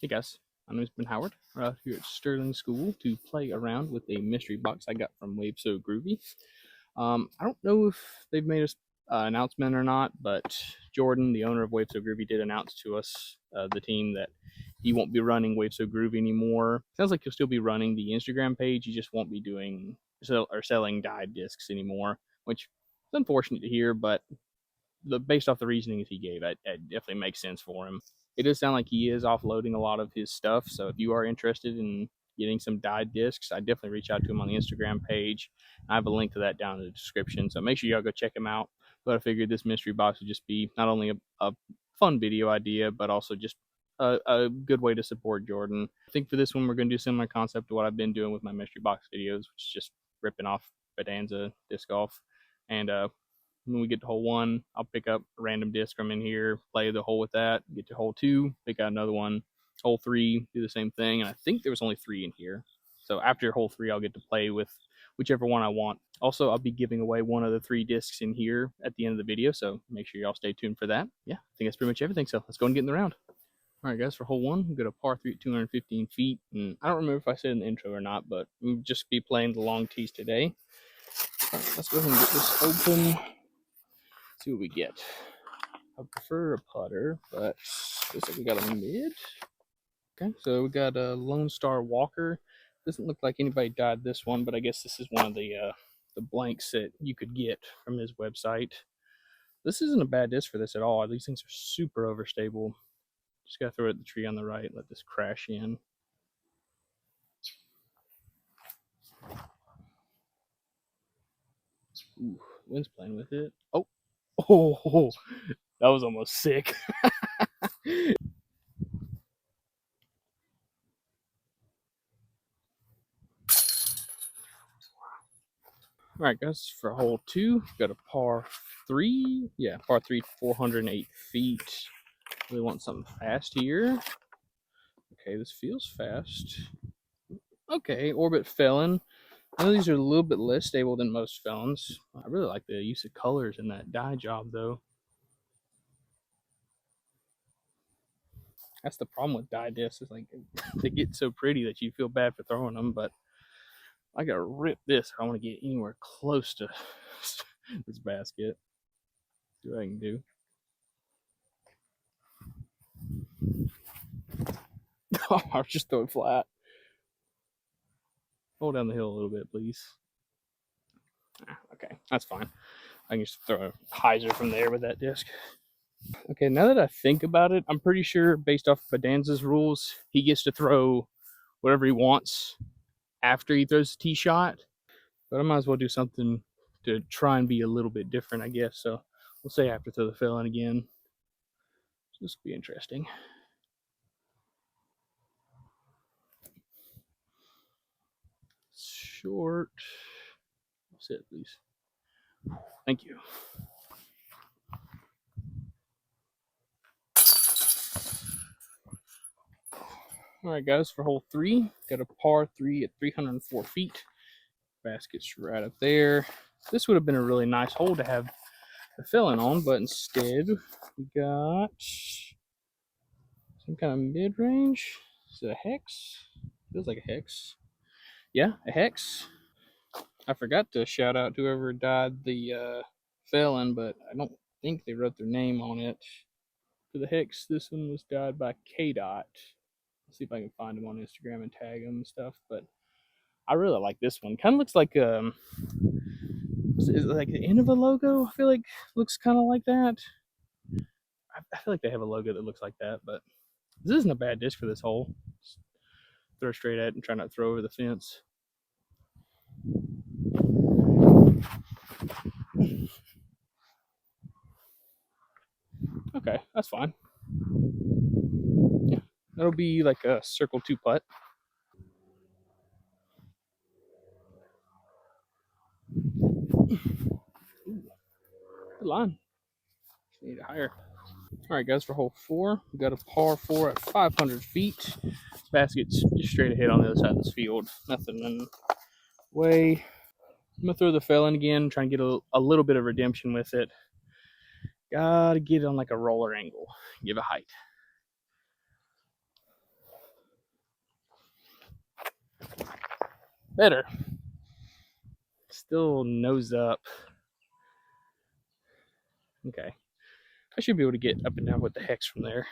Hey guys, my name is Ben Howard. We're out here at Sterling School to play around with a mystery box I got from WaveSoGroovy. I don't know if they've made an announcement or not, but Jordan, the owner of WaveSoGroovy, did announce to us, the team, that he won't be running WaveSoGroovy anymore. Sounds like he'll still be running the Instagram page. He just won't be doing or selling dyed discs anymore, which is unfortunate to hear, but based off the reasoning he gave, it definitely makes sense for him. It does sound like he is offloading a lot of his stuff. So if you are interested in getting some dyed discs, I definitely reach out to him on the Instagram page. I have a link to that down in the description. So make sure y'all go check him out. But I figured this mystery box would just be not only a fun video idea, but also just a good way to support Jordan. I think for this one, we're going to do a similar concept to what I've been doing with my mystery box videos, which is just ripping off Bonanza disc golf. And when we get to hole 1, I'll pick up a random disc from in here, play the hole with that, get to hole 2, pick out another one. Hole 3, do the same thing. And I think there was only 3 in here. So after hole 3, I'll get to play with whichever one I want. Also, I'll be giving away one of the 3 discs in here at the end of the video, so make sure y'all stay tuned for that. Yeah, I think that's pretty much everything. So let's go and get in the round. All right, guys, for hole 1, we've got a par 3 at 215 feet. And I don't remember if I said in the intro or not, but we'll just be playing the long tees today. All right, let's go ahead and get this open. See what we get. I prefer a putter, but looks like we got a mid. Okay, so we got a Lone Star Walker. Doesn't look like anybody dyed this one, but I guess this is one of the blanks that you could get from his website. This isn't a bad disc for this at all. These things are super overstable. Just gotta throw it at the tree on the right, let this crash in. Ooh, wind's playing with it. Oh, that was almost sick. All right, guys, for hole 2, got a par 3. Yeah, par 3, 408 feet. We want something fast here. Okay, this feels fast. Okay, Orbit Felon. I know these are a little bit less stable than most Felons. I really like the use of colors in that dye job, though. That's the problem with dye discs. Is like they get so pretty that you feel bad for throwing them, but I gotta rip this. I don't want to get anywhere close to this basket. See what I can do. I'll just throw it flat. Roll down the hill a little bit, please. Okay, that's fine. I can just throw a hyzer from there with that disc. Okay, now that I think about it, I'm pretty sure based off Bonanza's rules, he gets to throw whatever he wants after he throws the tee shot. But I might as well do something to try and be a little bit different, I guess. So we'll say after throw the felon again. This will be interesting. Short. Sit, please. Thank you. All right, guys, for hole 3, got a par 3 at 304 feet. Basket's right up there. This would have been a really nice hole to have the felon on, but instead we got some kind of mid-range. Is it a hex? Feels like a hex. Yeah, a hex. I forgot to shout out to whoever dyed the felon, but I don't think they wrote their name on it. For the hex, this one was dyed by K-Dot. Let's see if I can find him on Instagram and tag him and stuff. But I really like this one. Kind of looks like is it like the end of a logo? I feel like looks kind of like that. I feel like they have a logo that looks like that, but this isn't a bad disc for this hole. Just throw straight at it and try not to throw over the fence. Okay, that's fine. Yeah, that'll be like a circle 2 putt. Ooh, good line. Just need it higher. All right, guys, for hole 4, we got a par 4 at 500 feet. Basket's just straight ahead on the other side of this field. Nothing in the way. I'm gonna throw the felon again, try and get a little bit of redemption with it. Gotta get it on like a roller angle, give it height. better. Still nose up. Okay. I should be able to get up and down with the hex from there.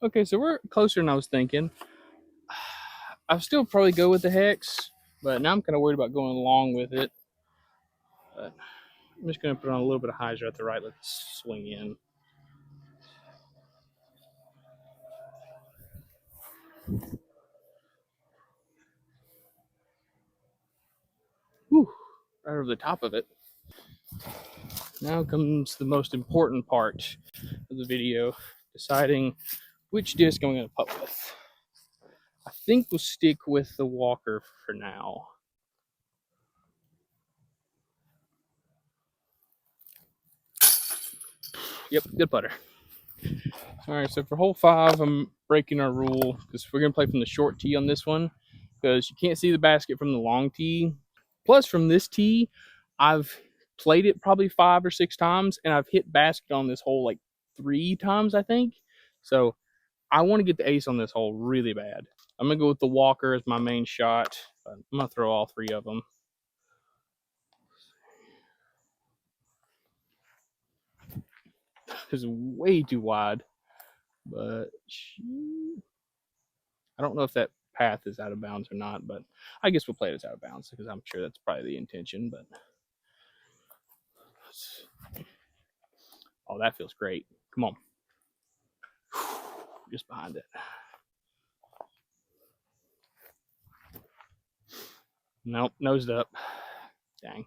Okay, so we're closer than I was thinking. I'll still probably go with the hex, but now I'm kind of worried about going along with it. But I'm just going to put on a little bit of hyzer at the right, let it swing in. Whew, right over the top of it. Now comes the most important part of the video, deciding which disc I'm going to putt with. I think we'll stick with the Walker for now. Yep, good putter. All right, so for hole 5, I'm breaking our rule because we're going to play from the short tee on this one because you can't see the basket from the long tee. Plus, from this tee, I've played it probably 5 or 6 times, and I've hit basket on this hole like 3 times, I think. So I want to get the ace on this hole really bad. I'm going to go with the Walker as my main shot. But I'm going to throw all 3 of them. It's way too wide, but I don't know if that path is out of bounds or not, but I guess we'll play it as out of bounds because I'm sure that's probably the intention. But oh, that feels great. Come on. Just behind it. Nope, nosed up. Dang.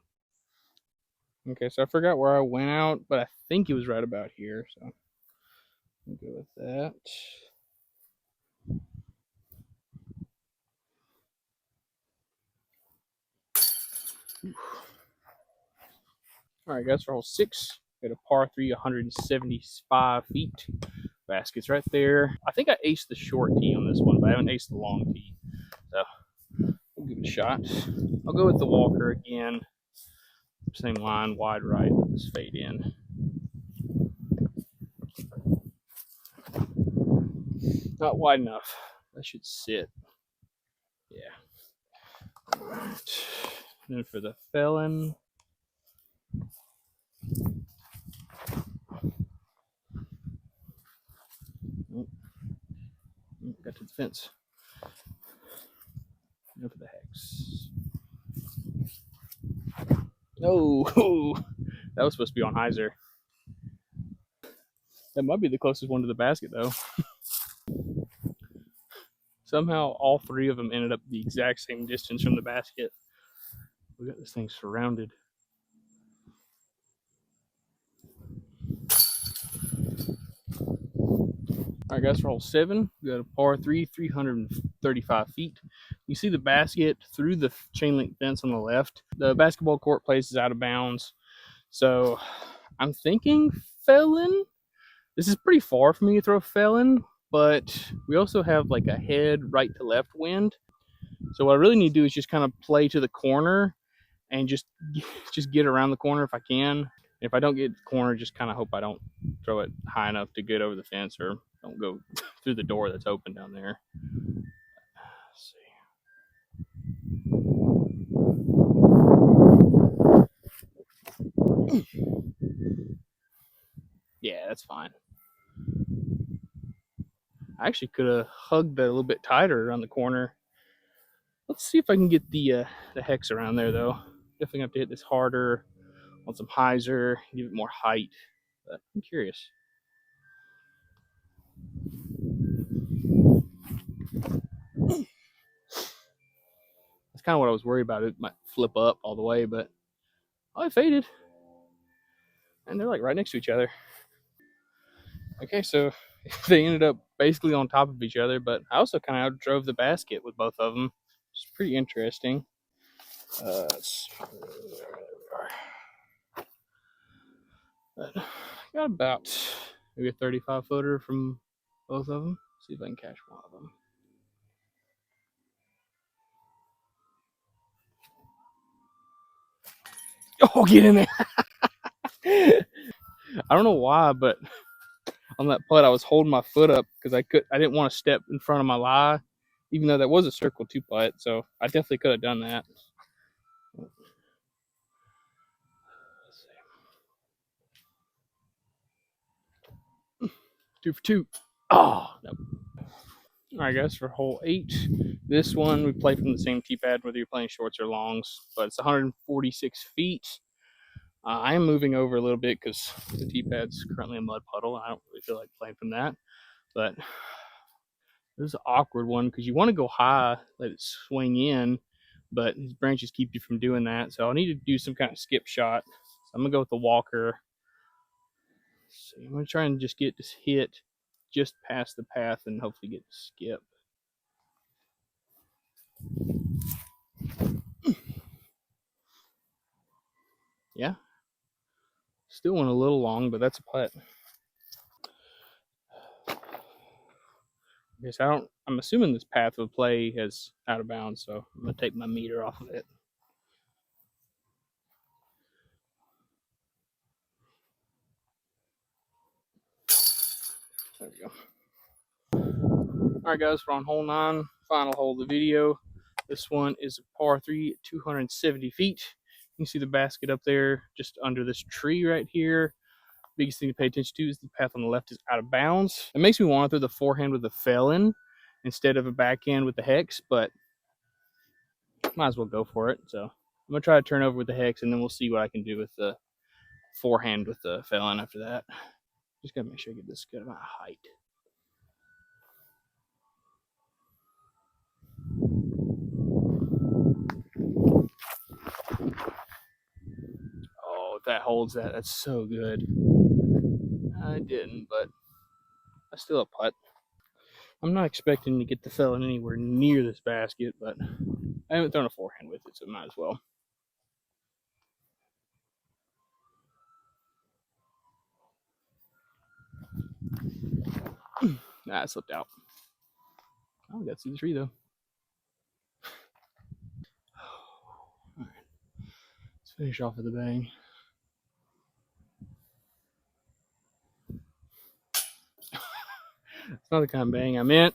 Okay, so I forgot where I went out, but I think it was right about here, so I'll go with that. All right, guys, for hole 6, got a par 3, 175 feet. Basket's right there. I think I aced the short tee on this one, but I haven't aced the long tee. So we'll give it a shot. I'll go with the Walker again. Same line, wide right. Let this fade in. Not wide enough. That should sit. Yeah. All right. And then for the felon. Got to the fence. Go for the hex. No, that was supposed to be on hyzer. That might be the closest one to the basket, though. Somehow, all 3 of them ended up the exact same distance from the basket. We got this thing surrounded. All right, guys, for hole 7, we got a par 3, 335 feet. You see the basket through the chain link fence on the left. The basketball court place is out of bounds. So I'm thinking felon. This is pretty far for me to throw felon, but we also have like a head right to left wind. So what I really need to do is just kind of play to the corner and just get around the corner if I can. If I don't get the corner, just kind of hope I don't throw it high enough to get over the fence or don't go through the door that's open down there. Let's see. Yeah, that's fine. I actually could have hugged that a little bit tighter around the corner. Let's see if I can get the hex around there, though. Definitely have to hit this harder. Want some hyzer, give it more height. But I'm curious. That's kind of what I was worried about. It might flip up all the way, but oh, it faded. And they're like right next to each other. Okay, so they ended up basically on top of each other, but I also kind of drove the basket with both of them. It's pretty interesting. Got about maybe a 35 footer from both of them. See if I can catch one of them. Oh, get in there. I don't know why, but on that putt, I was holding my foot up because I didn't want to step in front of my lie, even though that was a circle 2-putt, so I definitely could have done that. Let's see. 2 for 2. Oh, no. All right, guys, for hole 8, this one we play from the same tee pad, whether you're playing shorts or longs, but it's 146 feet. I am moving over a little bit because the tee pad's currently a mud puddle. I don't really feel like playing from that, but this is an awkward one because you want to go high, let it swing in, but these branches keep you from doing that. So I'll need to do some kind of skip shot. So I'm gonna go with the walker. So I'm gonna try and just get this hit just past the path and hopefully get the skip. Yeah, still went a little long, but that's a putt. I guess I'm assuming this path of play is out of bounds, so I'm gonna take my meter off of it. There we go. All right, guys, we're on hole 9, final hole of the video. This one is a par 3 at 270 feet. You can see the basket up there just under this tree right here. Biggest thing to pay attention to is the path on the left is out of bounds. It makes me want to throw the forehand with the felon instead of a backhand with the hex, but might as well go for it. So I'm gonna try to turn over with the hex, and then we'll see what I can do with the forehand with the felon after that. Just gotta make sure I get this good amount of height. Oh, if that holds that, that's so good. I didn't, but I still a putt. I'm not expecting to get the felon anywhere near this basket, but I haven't thrown a forehand with it, so might as well. Nah, it slipped out. Oh, we got to see the tree, though. All right. Let's finish off with a bang. It's not the kind of bang I meant.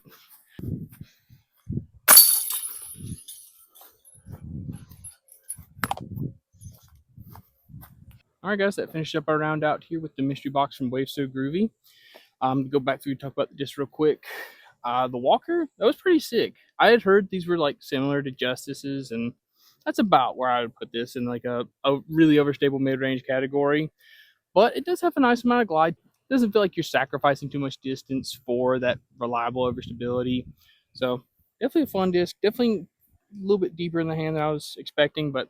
All right, guys, that finished up our round out here with the mystery box from WaveSoGroovy. Go back through and talk about this real quick. The Walker, that was pretty sick. I had heard these were like similar to Justices, and that's about where I would put this in like a really overstable mid-range category. But it does have a nice amount of glide. It doesn't feel like you're sacrificing too much distance for that reliable overstability. So definitely a fun disc. Definitely a little bit deeper in the hand than I was expecting, but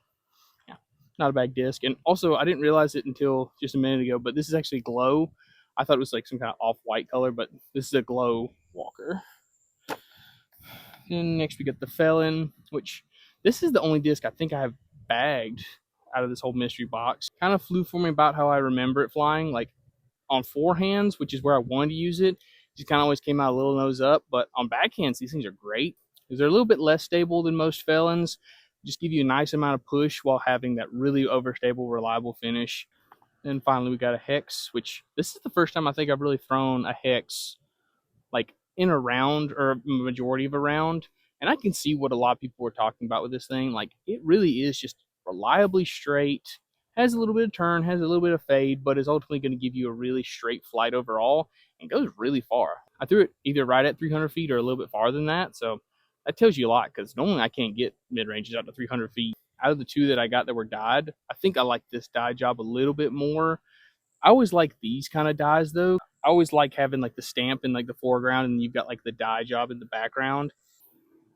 yeah, not a bad disc. And also, I didn't realize it until just a minute ago, but this is actually glow. I thought it was like some kind of off-white color, but this is a glow Walker. And next we got the Felon, which this is the only disc I think I have bagged out of this whole mystery box. Kind of flew for me about how I remember it flying, like on forehands, which is where I wanted to use it. Just kind of always came out a little nose up, but on backhands, these things are great because they're a little bit less stable than most Felons. Just give you a nice amount of push while having that really overstable, reliable finish. And finally, we got a hex, which this is the first time I think I've really thrown a hex like in a round or a majority of a round. And I can see what a lot of people were talking about with this thing. Like it really is just reliably straight, has a little bit of turn, has a little bit of fade, but is ultimately going to give you a really straight flight overall and goes really far. I threw it either right at 300 feet or a little bit farther than that. So that tells you a lot because normally I can't get mid ranges out to 300 feet. Out of the two that I got that were dyed, I think I like this dye job a little bit more. I always like these kind of dyes though. I always like having like the stamp in like the foreground and you've got like the dye job in the background.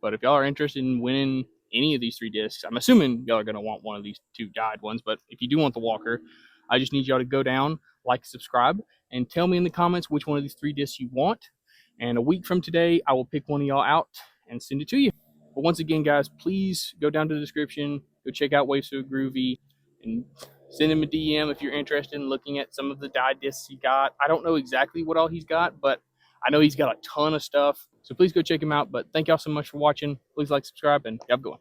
But if y'all are interested in winning any of these 3 discs, I'm assuming y'all are going to want one of these 2 dyed ones. But if you do want the Walker, I just need y'all to go down, like, subscribe, and tell me in the comments which one of these 3 discs you want. And a week from today, I will pick one of y'all out and send it to you. But once again, guys, please go down to the description, go check out WaveSoGroovy, and send him a DM if you're interested in looking at some of the dye discs he got. I don't know exactly what all he's got, but I know he's got a ton of stuff. So please go check him out. But thank y'all so much for watching. Please like, subscribe, and have a good one.